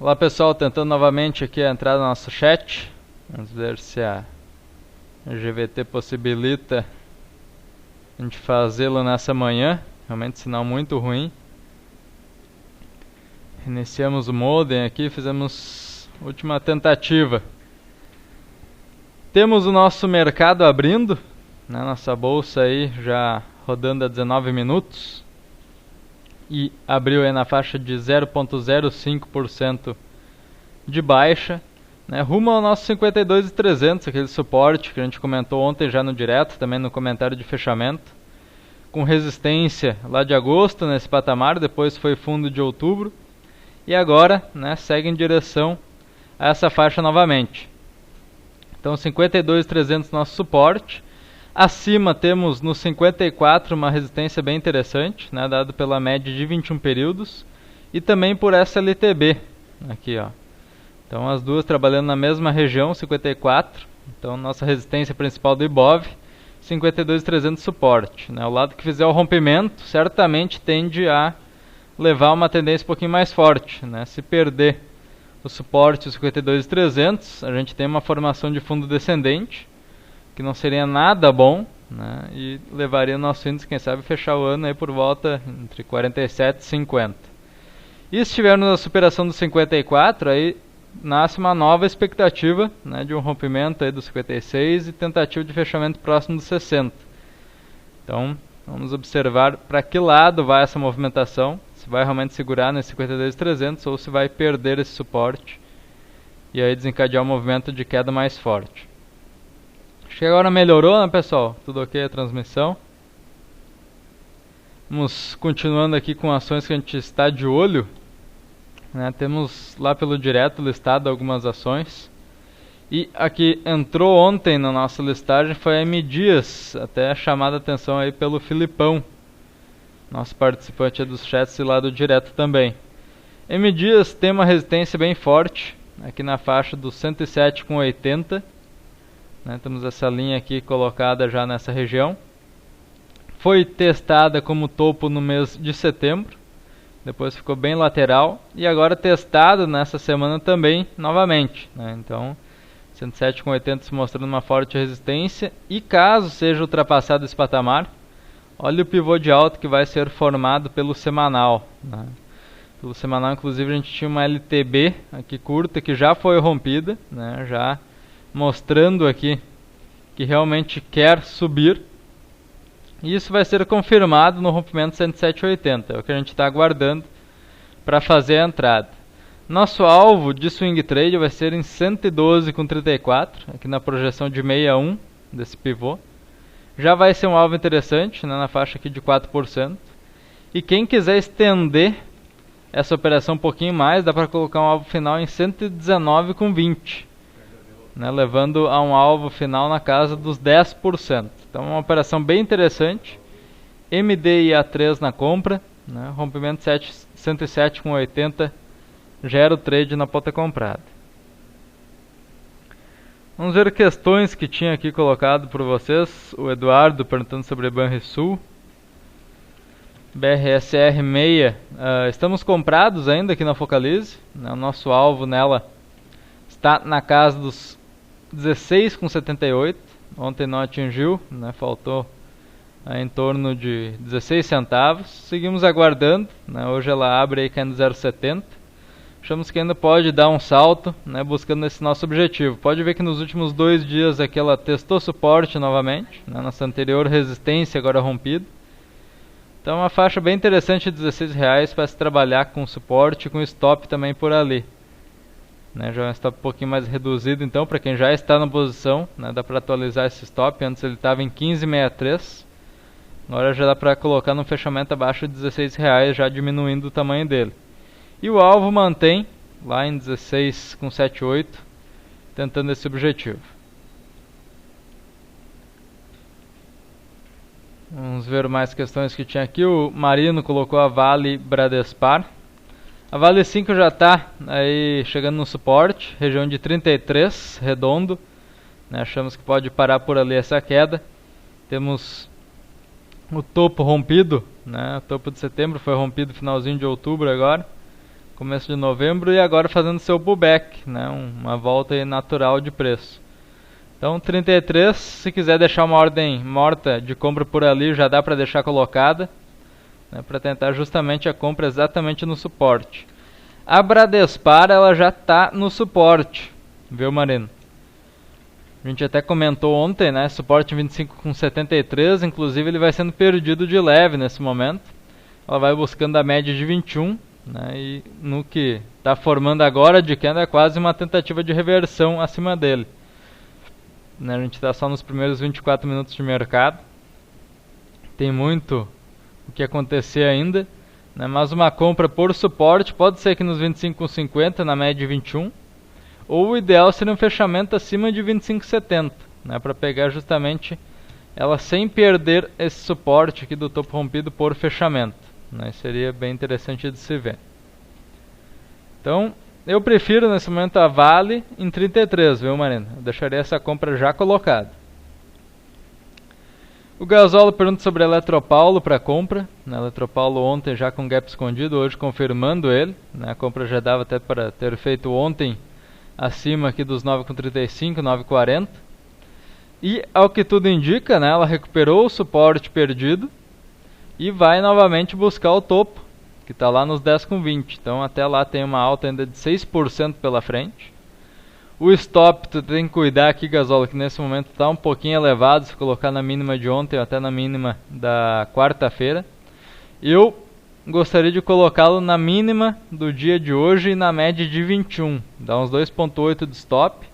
Olá pessoal, tentando novamente aqui entrar no nosso chat. Vamos ver se a GVT possibilita a gente fazê-lo nessa manhã. Realmente sinal muito ruim. Iniciamos o modem aqui, fizemos a última tentativa. Temos o nosso mercado abrindo, né? Nossa bolsa aí já rodando a 19 minutos. E abriu aí na faixa de 0,05% de baixa, né, rumo ao nosso 52.300, aquele suporte que a gente comentou ontem já no direto, também no comentário de fechamento, com resistência lá de agosto nesse patamar, depois foi fundo de outubro, e agora, né, segue em direção a essa faixa novamente. Então 52.300 nosso suporte. Acima temos no 54 uma resistência bem interessante, né, dado pela média de 21 períodos, e também por essa LTB, aqui ó. Então as duas trabalhando na mesma região, 54, então nossa resistência principal do Ibov, 52.300 suporte, né. O lado que fizer o rompimento certamente tende a levar uma tendência um pouquinho mais forte, né. Se perder o suporte 52.300, a gente tem uma formação de fundo descendente, que não seria nada bom, né, e levaria o nosso índice, quem sabe, fechar o ano aí por volta entre 47 e 50. E se estivermos na superação dos 54, aí nasce uma nova expectativa, né, de um rompimento aí dos 56 e tentativa de fechamento próximo dos 60. Então, vamos observar para que lado vai essa movimentação, se vai realmente segurar nesse 52.300 ou se vai perder esse suporte e aí desencadear um movimento de queda mais forte. Acho que agora melhorou, né, pessoal? Tudo ok a transmissão. Vamos continuando aqui com ações que a gente está de olho, né? Temos lá pelo direto listado algumas ações. E aqui entrou ontem na nossa listagem foi a M Dias, até chamada a atenção aí pelo Filipão, nosso participante dos chats e lá do direto também. M Dias tem uma resistência bem forte, aqui na faixa dos 107,80. Né, temos essa linha aqui colocada já nessa região. Foi testada como topo no mês de setembro, depois ficou bem lateral e agora testado nessa semana também novamente, né? Então 107,80 se mostrando uma forte resistência, e caso seja ultrapassado esse patamar, olha o pivô de alta que vai ser formado pelo semanal, né? Pelo semanal, inclusive, a gente tinha uma LTB aqui curta que já foi rompida, né, já mostrando aqui que realmente quer subir, e isso vai ser confirmado no rompimento 107,80, é o que a gente está aguardando para fazer a entrada. Nosso alvo de swing trade vai ser em 112,34, aqui na projeção de 61 desse pivô. Já vai ser um alvo interessante, né, na faixa aqui de 4%, e quem quiser estender essa operação um pouquinho mais, dá para colocar um alvo final em 119,20. Né, levando a um alvo final na casa dos 10%. Então é uma operação bem interessante. MDIA3 na compra, né, rompimento 107,80, gera o trade na ponta comprada. Vamos ver questões que tinha aqui colocado por vocês. O Eduardo perguntando sobre Banrisul. BRSR 6, estamos comprados ainda aqui na Focalize, né, o nosso alvo nela está na casa dos 16,78, ontem não atingiu, né, faltou em torno de 16 centavos, seguimos aguardando, né, hoje ela abre aí caindo 0,70, achamos que ainda pode dar um salto, né, buscando esse nosso objetivo. Pode ver que nos últimos 2 dias aqui ela testou suporte novamente, né, nossa anterior resistência agora rompida, então é uma faixa bem interessante de R$16 para se trabalhar com suporte e com stop também por ali. Né, já está um pouquinho mais reduzido, então para quem já está na posição, né, dá para atualizar esse stop. Antes ele estava em 15,63, agora já dá para colocar no fechamento abaixo de R$16, já diminuindo o tamanho dele. E o alvo mantém lá em 16,78, tentando esse objetivo. Vamos ver mais questões que tinha aqui. O Marino colocou a Vale Bradespar. A Vale 5 já está aí chegando no suporte, região de 33, redondo, né, achamos que pode parar por ali essa queda. Temos o topo rompido, né, o topo de setembro foi rompido no finalzinho de outubro agora, começo de novembro, e agora fazendo seu pullback, né, uma volta aí natural de preço. Então 33, se quiser deixar uma ordem morta de compra por ali, já dá para deixar colocada, né, para tentar justamente a compra exatamente no suporte. A Bradespar, ela já está no suporte, viu, Marino? A gente até comentou ontem, né, suporte 25,73, inclusive ele vai sendo perdido de leve nesse momento. Ela vai buscando a média de 21, né, e no que está formando agora de queda é quase uma tentativa de reversão acima dele. Né, a gente está só nos primeiros 24 minutos de mercado. Tem muito o que acontecer ainda, né, mas uma compra por suporte pode ser que nos 25,50 na média de 21, ou o ideal seria um fechamento acima de 25,70, né, para pegar justamente ela sem perder esse suporte aqui do topo rompido por fechamento, né, seria bem interessante de se ver. Então eu prefiro nesse momento a Vale em 33, viu, Marina? Eu deixaria essa compra já colocada. O Gasolo pergunta sobre a Eletropaulo para compra. A Eletropaulo ontem já com gap escondido, hoje confirmando ele, né? A compra já dava até para ter feito ontem acima aqui dos 9,35, 9,40. E ao que tudo indica, né, ela recuperou o suporte perdido e vai novamente buscar o topo, que está lá nos 10,20. Então até lá tem uma alta ainda de 6% pela frente. O stop tu tem que cuidar aqui, Gasolo, que nesse momento está um pouquinho elevado, se colocar na mínima de ontem ou até na mínima da quarta-feira. Eu gostaria de colocá-lo na mínima do dia de hoje e na média de 21. Dá uns 2,8 de stop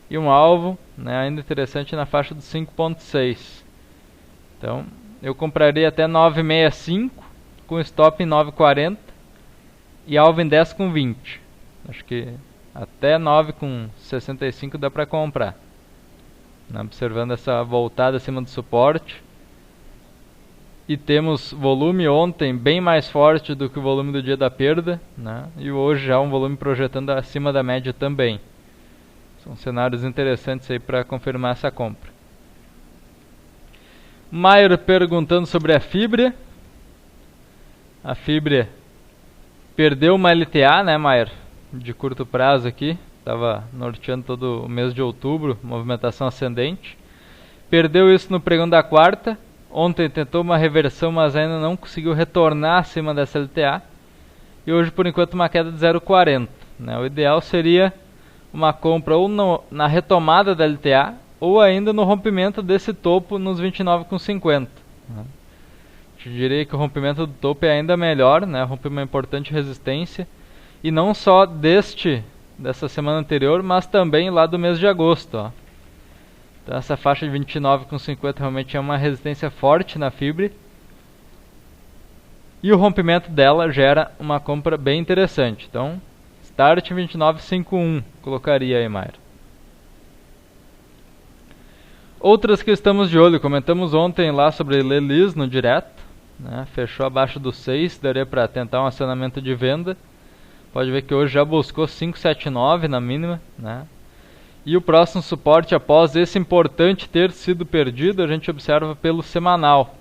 e um alvo, né, ainda interessante na faixa dos 5,6. Então eu compraria até 9,65 com stop em 9,40 e alvo em 10,20. Acho que até 9,65 dá para comprar, né, observando essa voltada acima do suporte. E temos volume ontem bem mais forte do que o volume do dia da perda, né, e hoje já um volume projetando acima da média também. São cenários interessantes aí para confirmar essa compra. Maier perguntando sobre a Fibria. A Fibria perdeu uma LTA, né, Maier? De curto prazo aqui, estava norteando todo o mês de outubro, movimentação ascendente. Perdeu isso no pregão da quarta. Ontem tentou uma reversão, mas ainda não conseguiu retornar acima dessa LTA. E hoje, por enquanto, uma queda de 0,40. Né? O ideal seria uma compra ou na retomada da LTA, ou ainda no rompimento desse topo nos 29,50. Né? Eu diria que o rompimento do topo é ainda melhor, né? Rompe uma importante resistência. E não só dessa semana anterior, mas também lá do mês de agosto. Ó. Então essa faixa de 29,50 realmente é uma resistência forte na Fibria. E o rompimento dela gera uma compra bem interessante. Então, start 29,51, colocaria aí, Mayra. Outras que estamos de olho, comentamos ontem lá sobre Lelis no direto. Né? Fechou abaixo do 6, daria para tentar um acionamento de venda. Pode ver que hoje já buscou 5,79 na mínima, né? E o próximo suporte após esse importante ter sido perdido, a gente observa pelo semanal.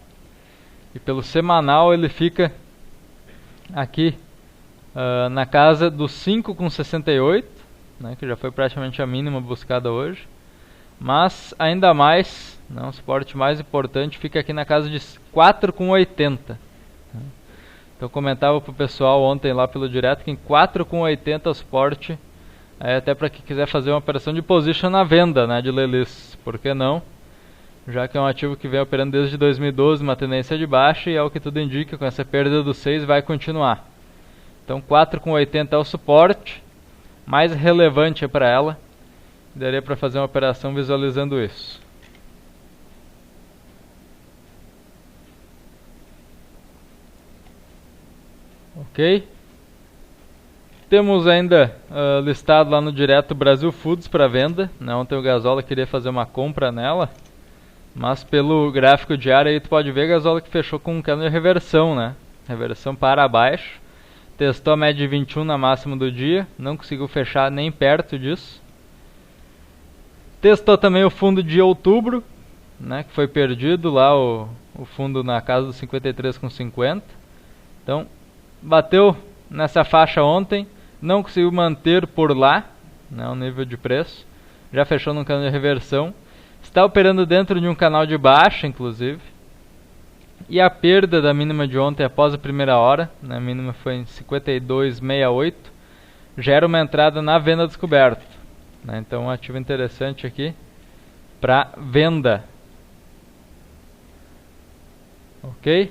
E pelo semanal ele fica aqui na casa dos 5,68, né, que já foi praticamente a mínima buscada hoje. Mas ainda mais, né, um suporte mais importante fica aqui na casa de 4,80. Então eu comentava para o pessoal ontem lá pelo direto que em 4,80 o suporte, até para quem quiser fazer uma operação de position na venda, né, de Lelis, por que não? Já que é um ativo que vem operando desde 2012, uma tendência de baixa, e é o que tudo indica, com essa perda do 6 vai continuar. Então 4,80 é o suporte, mais relevante para ela, daria para fazer uma operação visualizando isso. Ok? Temos ainda listado lá no direto Brasil Foods para venda, né? Ontem o Gasolo queria fazer uma compra nela, mas pelo gráfico diário aí tu pode ver, Gasolo, que fechou com um candle de reversão, né? Reversão para baixo. Testou a média de 21 na máxima do dia, não conseguiu fechar nem perto disso. Testou também o fundo de outubro, né, que foi perdido lá, o fundo na casa dos 53,50. Então bateu nessa faixa ontem, não conseguiu manter por lá, né, o nível de preço, já fechou num canal de reversão, está operando dentro de um canal de baixa, inclusive, e a perda da mínima de ontem após a primeira hora, né, a mínima foi em 52,68, gera uma entrada na venda descoberta, né, então um ativo interessante aqui para venda. Ok?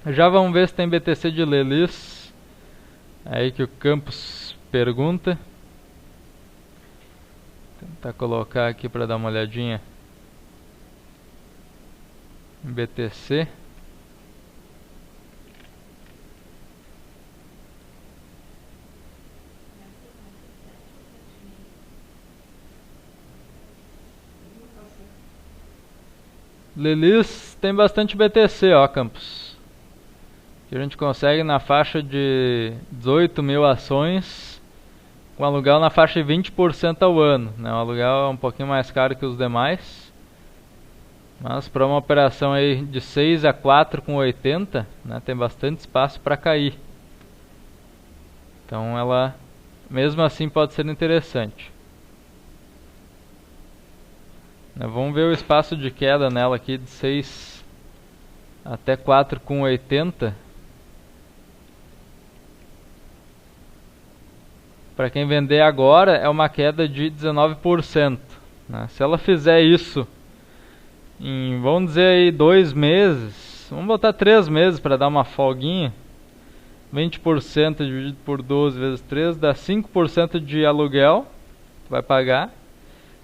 Já vamos ver se tem BTC de Lelis. Aí que o Campos pergunta. Vou tentar colocar aqui para dar uma olhadinha em BTC. Lelis tem bastante BTC, ó, Campos. Que a gente consegue na faixa de 18 mil ações, com aluguel na faixa de 20% ao ano, né? O aluguel é um pouquinho mais caro que os demais, mas para uma operação aí de 6 a 4,80, né, tem bastante espaço para cair. Então ela, mesmo assim, pode ser interessante. Vamos ver o espaço de queda nela aqui de 6 até 4,80. Para quem vender agora é uma queda de 19%, né? Se ela fizer isso em, vamos dizer aí, 2 meses, vamos botar 3 meses para dar uma folguinha, 20% dividido por 12 vezes 3 dá 5% de aluguel que vai pagar,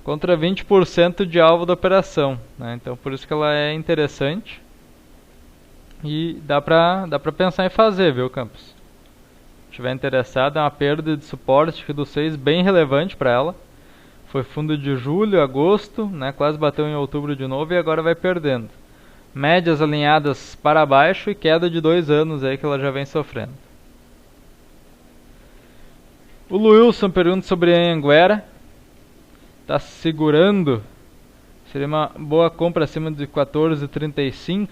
contra 20% de alvo da operação, né? Então por isso que ela é interessante e dá pra pensar em fazer, viu, Campos? Se estiver interessado, é uma perda de suporte que do 6 bem relevante para ela. Foi fundo de julho, agosto, né? Quase bateu em outubro de novo e agora vai perdendo. Médias alinhadas para baixo e queda de 2 anos aí que ela já vem sofrendo. O Wilson pergunta sobre a Anhanguera. Está segurando, seria uma boa compra acima de 14,35.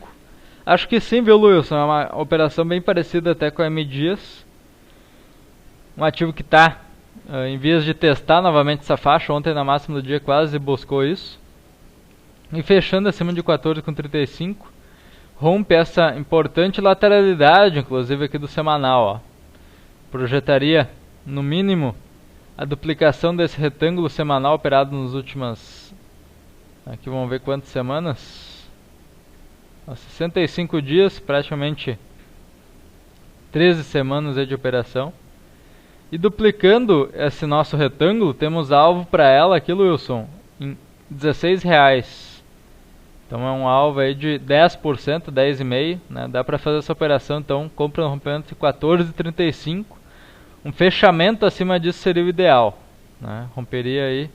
Acho que sim, viu, Wilson? É uma operação bem parecida até com a M Dias. Um ativo que está em vias de testar novamente essa faixa. Ontem na máxima do dia quase buscou isso. E fechando acima de 14,35. Rompe essa importante lateralidade, inclusive aqui do semanal. Ó. Projetaria no mínimo a duplicação desse retângulo semanal operado nas últimas, aqui vamos ver quantas semanas, 65 dias, praticamente 13 semanas aí de operação. E duplicando esse nosso retângulo, temos alvo para ela aqui, Wilson, em R$16. Então é um alvo aí de 10%, 10,5%, né? Dá para fazer essa operação, então compra no rompimento de 14,35. Um fechamento acima disso seria o ideal, né? Romperia aí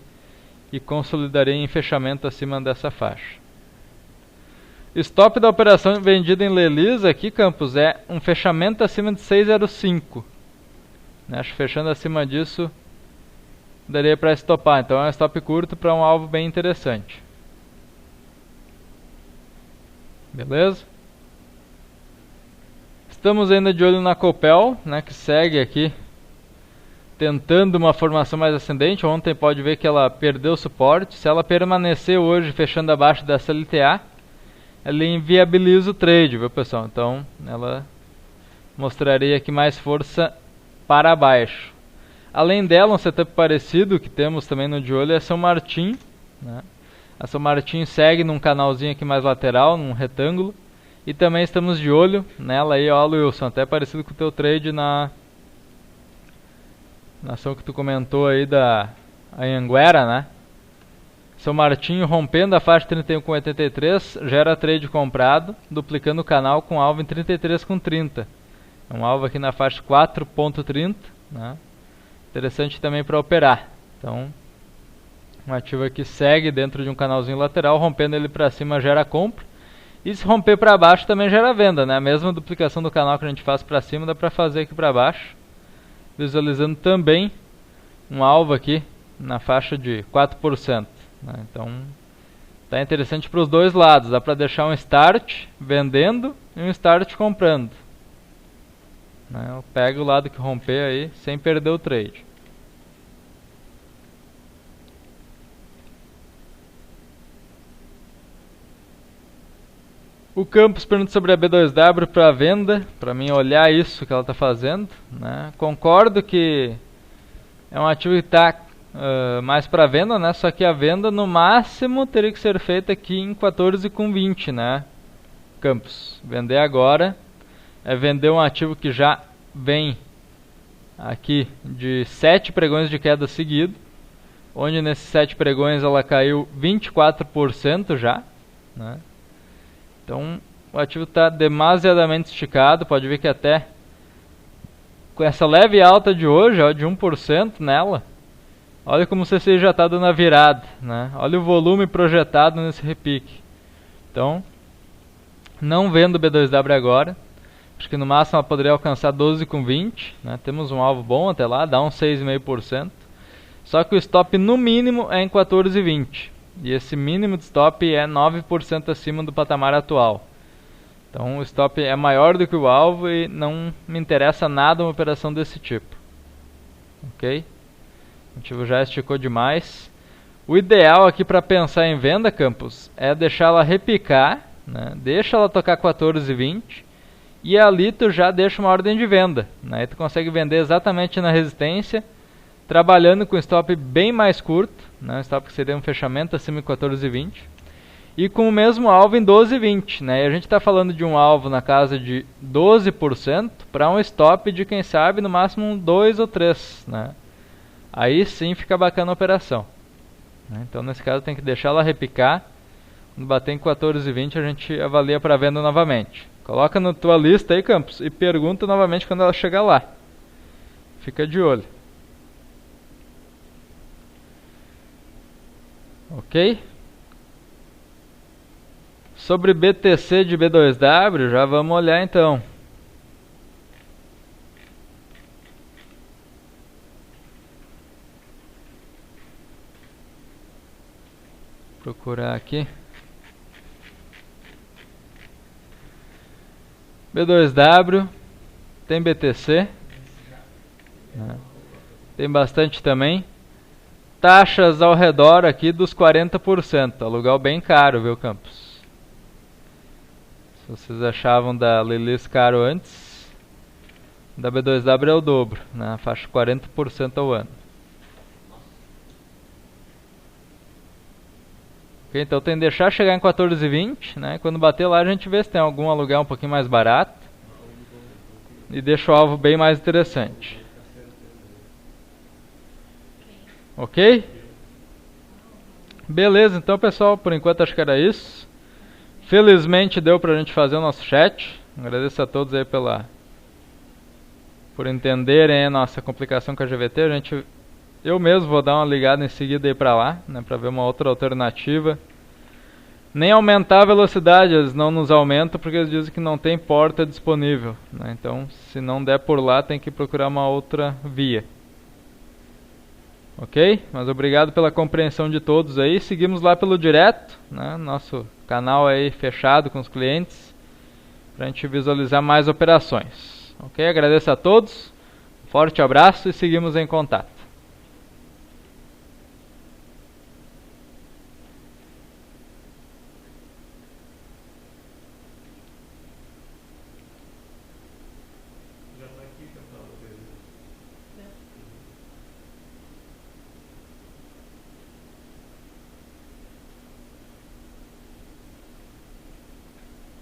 e consolidaria em fechamento acima dessa faixa. Stop da operação vendida em Lelis aqui, Campos, é um fechamento acima de 6,05. Acho que fechando acima disso daria para estopar. Então é um stop curto para um alvo bem interessante. Beleza? Estamos ainda de olho na Copel, né, que segue aqui tentando uma formação mais ascendente. Ontem pode ver que ela perdeu suporte. Se ela permanecer hoje fechando abaixo da CLTA, ela inviabiliza o trade, viu, pessoal? Então ela mostraria aqui mais força para baixo. Além dela, um setup parecido que temos também no de olho é a São Martin, né? A São Martin segue num canalzinho aqui mais lateral, num retângulo. E também estamos de olho nela aí, ó, Wilson, até parecido com o teu trade na ação que tu comentou aí da Anhanguera, né? São Martinho rompendo a faixa 31,83, gera trade comprado, duplicando o canal com alvo em 33,30. É um alvo aqui na faixa 4,30, né? Interessante também para operar. Então, um ativo aqui segue dentro de um canalzinho lateral, rompendo ele para cima gera compra. E se romper para baixo também gera venda, né? A mesma duplicação do canal que a gente faz para cima dá para fazer aqui para baixo. Visualizando também um alvo aqui na faixa de 4%, né? Então tá interessante para os dois lados. Dá para deixar um start vendendo e um start comprando, né? Eu pego o lado que romper aí sem perder o trade. O Campos pergunta sobre a B2W para venda, para mim olhar isso que ela está fazendo, né? Concordo que é um ativo que está mais para venda, né? Só que a venda no máximo teria que ser feita aqui em 14,20, né? Campos, vender agora é vender um ativo que já vem aqui de 7 pregões de queda seguido, onde nesses 7 pregões ela caiu 24% já, né? Então o ativo está demasiadamente esticado, pode ver que até com essa leve alta de hoje, ó, de 1% nela, olha como o CCI já está dando a virada, né? Olha o volume projetado nesse repique. Então, não vendo o B2W agora, acho que no máximo ela poderia alcançar 12,20, né? Temos um alvo bom até lá, dá uns 6,5%. Só que o stop no mínimo é em 14,20. E esse mínimo de stop é 9% acima do patamar atual. Então o stop é maior do que o alvo e não me interessa nada uma operação desse tipo. Ok? O ativo já esticou demais. O ideal aqui para pensar em venda, Campos, é deixar ela repicar, né? Deixa ela tocar 14,20 e ali tu já deixa uma ordem de venda, né? Aí tu consegue vender exatamente na resistência, trabalhando com stop bem mais curto, né? Stop que seria um fechamento acima de 14,20 e com o mesmo alvo em 12,20, né? E a gente está falando de um alvo na casa de 12% para um stop de, quem sabe, no máximo um 2 ou 3, né? Aí sim fica bacana a operação, né? Então nesse caso tem que deixar ela repicar. Quando bater em 14,20 a gente avalia para venda novamente. Coloca na tua lista aí, Campos, e pergunta novamente quando ela chegar lá. Fica de olho. Ok? Sobre BTC de B2W, já vamos olhar então. Procurar aqui. B2W, tem BTC, né? Tem bastante também. Taxas ao redor aqui dos 40%, aluguel bem caro, viu, Campos? Se vocês achavam da Lilis caro antes, da B2W é o dobro, né? Faixa 40% ao ano. Okay, então tem que deixar chegar em 14,20, né? Quando bater lá a gente vê se tem algum aluguel um pouquinho mais barato e deixa o alvo bem mais interessante. Ok? Beleza, então pessoal, por enquanto acho que era isso. Felizmente deu pra gente fazer o nosso chat. Agradeço a todos aí por entenderem a nossa complicação com a GVT. Eu mesmo vou dar uma ligada em seguida aí pra lá, né, pra ver uma outra alternativa. Nem aumentar a velocidade, eles não nos aumentam porque eles dizem que não tem porta disponível, né? Então, se não der por lá, tem que procurar uma outra via. Ok? Mas obrigado pela compreensão de todos aí. Seguimos lá pelo direto, né? Nosso canal aí fechado com os clientes, pra gente visualizar mais operações. Ok? Agradeço a todos, forte abraço e seguimos em contato.